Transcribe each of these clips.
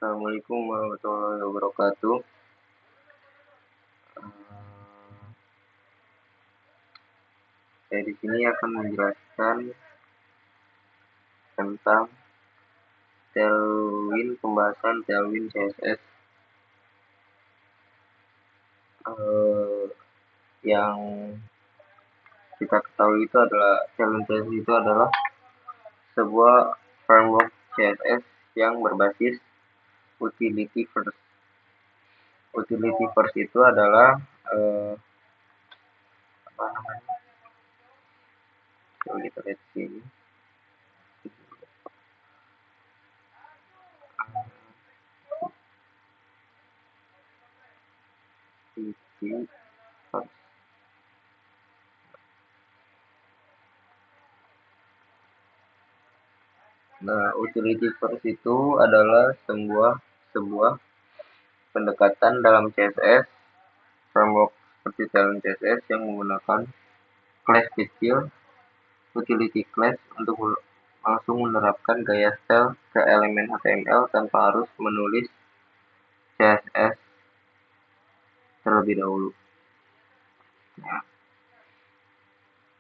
Assalamualaikum warahmatullahi wabarakatuh. Saya di sini akan menjelaskan tentang pembahasan Tailwind CSS yang kita ketahui itu adalah Tailwind CSS itu adalah sebuah framework CSS yang berbasis utility first. Utility first itu adalah apa namanya? Coba kita lihat di sini. Utility first. Nah, utility first itu adalah sebuah pendekatan dalam CSS framework seperti Tailwind CSS yang menggunakan class kecil, utility class untuk langsung menerapkan gaya style ke elemen HTML tanpa harus menulis CSS terlebih dahulu. Ya.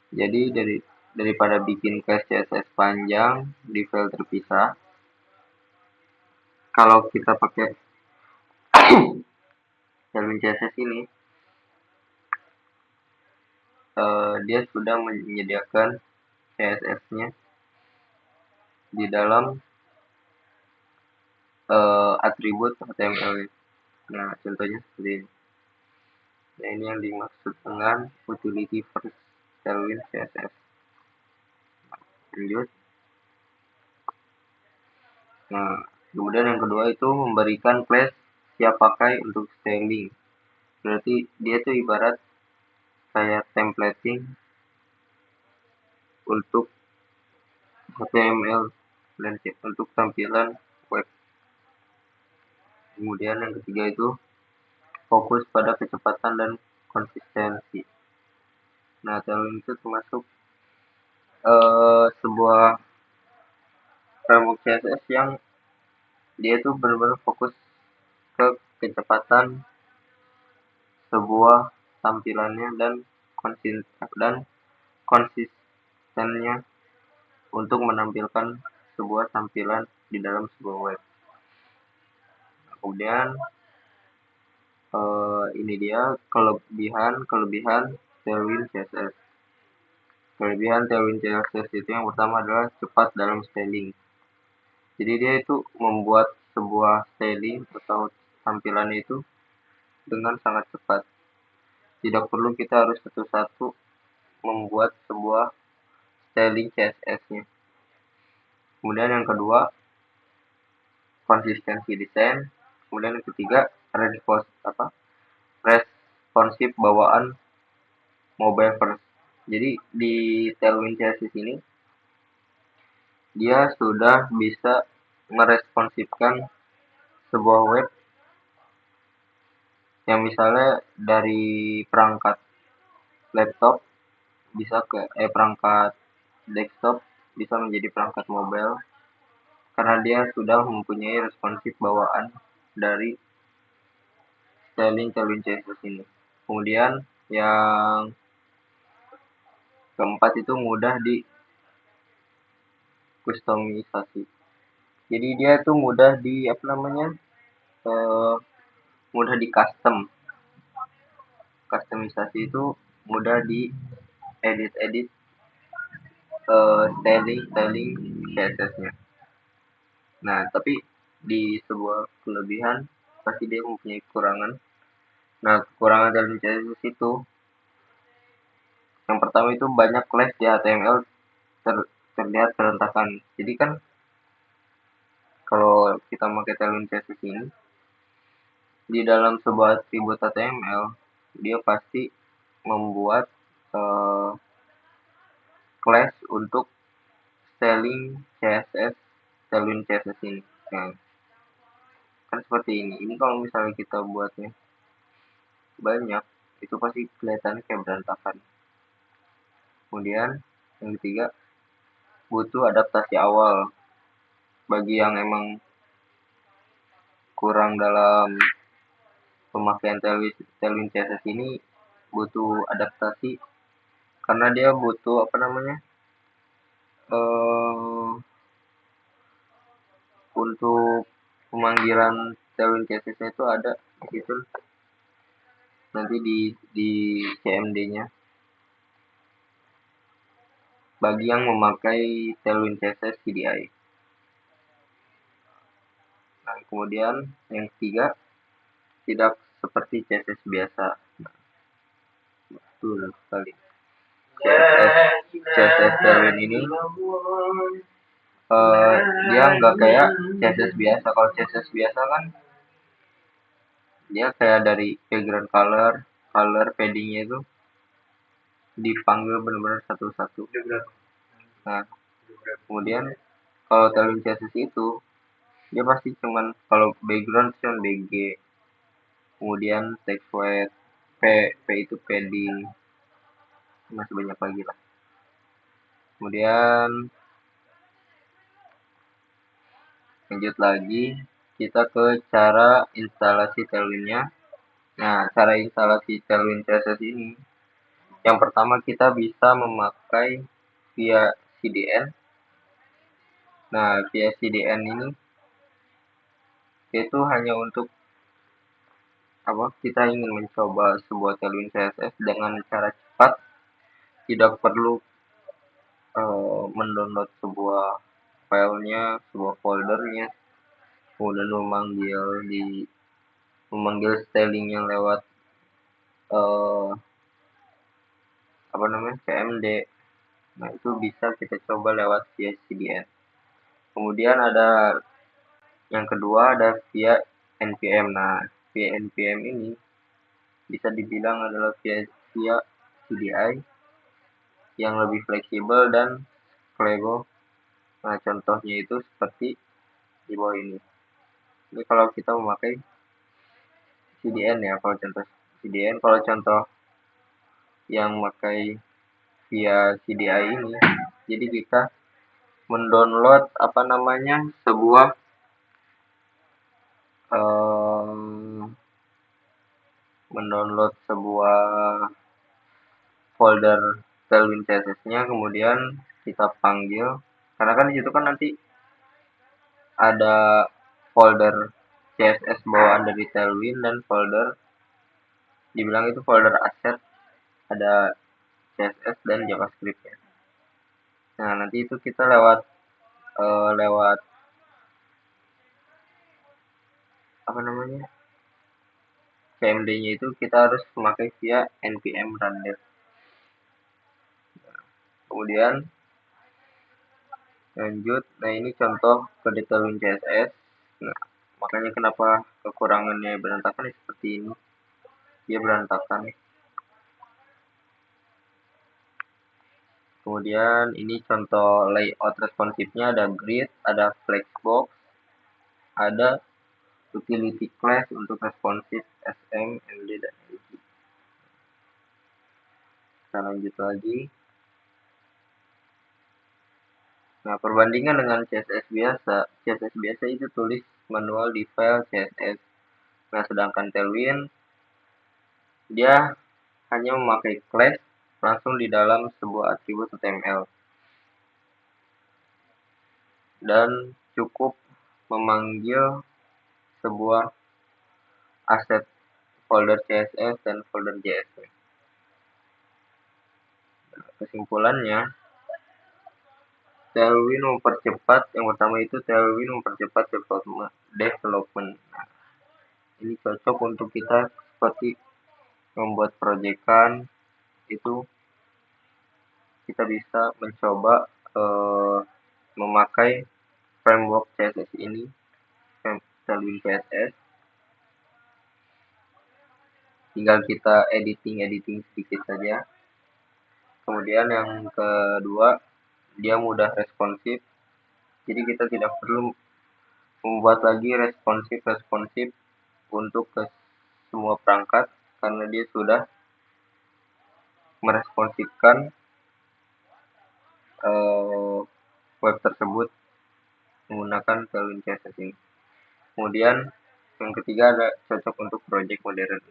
Jadi daripada bikin class CSS panjang di file terpisah, kalau kita pakai Tailwind CSS ini, dia sudah menyediakan CSS-nya di dalam atribut HTML. Nah, contohnya seperti ini. Nah, ini yang dimaksud dengan utility first Tailwind CSS. Lanjut. Nah, kemudian yang kedua itu memberikan class siap pakai untuk styling. Berarti dia tuh ibarat kayak templating untuk HTML dan untuk tampilan web. Kemudian yang ketiga itu fokus pada kecepatan dan konsistensi. Nah, Tailwind itu termasuk sebuah framework CSS yang dia tuh benar-benar fokus ke kecepatan sebuah tampilannya dan konsistennya untuk menampilkan sebuah tampilan di dalam sebuah web. Kemudian ini dia kelebihan Tailwind CSS. Kelebihan Tailwind CSS itu yang pertama adalah cepat dalam styling. Jadi dia itu membuat sebuah styling atau tampilannya itu dengan sangat cepat. Tidak perlu kita harus satu-satu membuat sebuah styling CSS-nya. Kemudian yang kedua, konsistensi desain. Kemudian yang ketiga, responsif bawaan mobile first. Jadi di Tailwind CSS ini dia sudah bisa meresponsifkan sebuah web yang misalnya dari perangkat laptop bisa ke perangkat desktop bisa menjadi perangkat mobile karena dia sudah mempunyai responsif bawaan dari Tailwind CSS ini. Kemudian yang keempat itu mudah di kustomisasi. Jadi dia tuh mudah di mudah di customisasi itu mudah di edit styling CSS-nya. Nah, tapi di sebuah kelebihan pasti dia mempunyai kekurangan. Nah, kekurangan dalam CSS itu yang pertama itu banyak class di HTML terlihat berantakan. Jadi kan kalau kita pakai Tailwind CSS ini di dalam sebuah atribut HTML dia pasti membuat class untuk styling CSS Tailwind CSS ini. Nah, kan seperti ini. Ini kalau misalnya kita buatnya banyak, itu pasti kelihatannya kayak berantakan. Kemudian yang ketiga, butuh adaptasi awal bagi yang emang kurang dalam pemakaian Tailwind CSS ini butuh adaptasi karena dia butuh eh untuk pemanggilan Tailwind CSS itu ada di situ nanti di CMD-nya bagi yang memakai Tailwind CSS CDI. Nah, kemudian yang ketiga, tidak seperti CSS biasa. Betul sekali. CSS Tailwind ini dia nggak kayak CSS biasa. Kalau CSS biasa kan dia kayak dari background color paddingnya itu dipanggil benar-benar satu-satu. Nah, kemudian kalau Tailwind CSS itu dia pasti cuman kalau background cuman BG, kemudian text weight, P itu padding, masih banyak lagi lah. Kemudian lanjut lagi kita ke cara instalasi Tailwind-nya. Nah, cara instalasi Tailwind CSS ini yang pertama kita bisa memakai via CDN. Nah, via CDN ini itu hanya untuk kita ingin mencoba sebuah Tailwind CSS dengan cara cepat, tidak perlu mendownload sebuah filenya, sebuah foldernya, kemudian memanggil stylingnya lewat CMD. Nah, itu bisa kita coba lewat via CDN. Kemudian ada yang kedua ada via NPM. Nah, via NPM ini bisa dibilang adalah via CDI yang lebih fleksibel dan fleksibel. Nah, contohnya itu seperti di bawah ini. Ini kalau kita memakai CDN ya, kalau contoh CDN, kalau contoh yang memakai via CDI ini, jadi kita mendownload sebuah folder Tailwind CSS-nya, kemudian kita panggil, karena kan di situ kan nanti ada folder CSS bawaan dari Tailwind dan folder dibilang itu folder asset, ada CSS dan JavaScript ya. Nah, nanti itu kita lewat CMD-nya itu kita harus memakai via npm render. Kemudian lanjut, nah ini contoh ke Tailwind CSS. Nah, makanya kenapa kekurangannya berantakan seperti ini, dia berantakan. Kemudian ini contoh layout responsifnya, ada grid, ada flexbox, ada utility class untuk responsif SM, MD, dan LG. Kita lanjut lagi. Nah, perbandingan dengan CSS biasa itu tulis manual di file CSS. Nah, sedangkan Tailwind dia hanya memakai class langsung di dalam sebuah atribut HTML dan cukup memanggil sebuah aset folder CSS dan folder JS. Nah, kesimpulannya, Tailwind mempercepat, yang pertama itu Tailwind mempercepat development. Nah, ini cocok untuk kita seperti membuat proyekan, itu kita bisa mencoba memakai framework CSS ini, Tailwind CSS. Tinggal kita editing sedikit saja. Kemudian yang kedua, dia mudah responsif, jadi kita tidak perlu membuat lagi responsif untuk ke semua perangkat karena dia sudah meresponsifkan web tersebut menggunakan Tailwind CSS ini. Kemudian Yang ketiga ada cocok untuk project modern.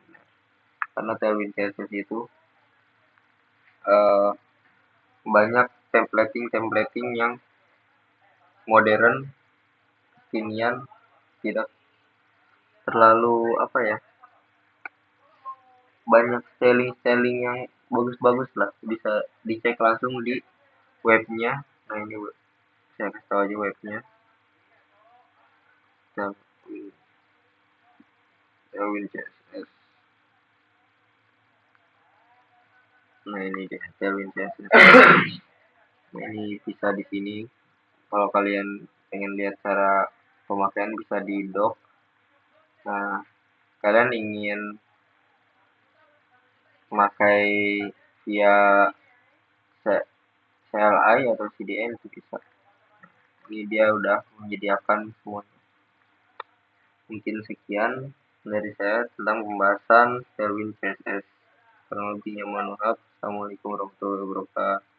Karena Tailwind CSS itu eh, banyak templating yang modern, kekinian, tidak terlalu apa ya, banyak styling yang bagus-bagus lah, bisa dicek langsung di webnya. Nah ini saya kasih tahu aja webnya. Tailwind CSS. Nah ini dia Tailwind CSS. Nah, ini bisa di sini. Kalau kalian pengen lihat cara pemakaian bisa di dock. Nah, kalian ingin memakai via CLI atau CDN itu bisa. Ini dia udah menyediakan semua. Mungkin sekian dari saya tentang pembahasan Tailwind CSS. Kurang lebihnya mohon maaf. Assalamualaikum warahmatullahi wabarakatuh.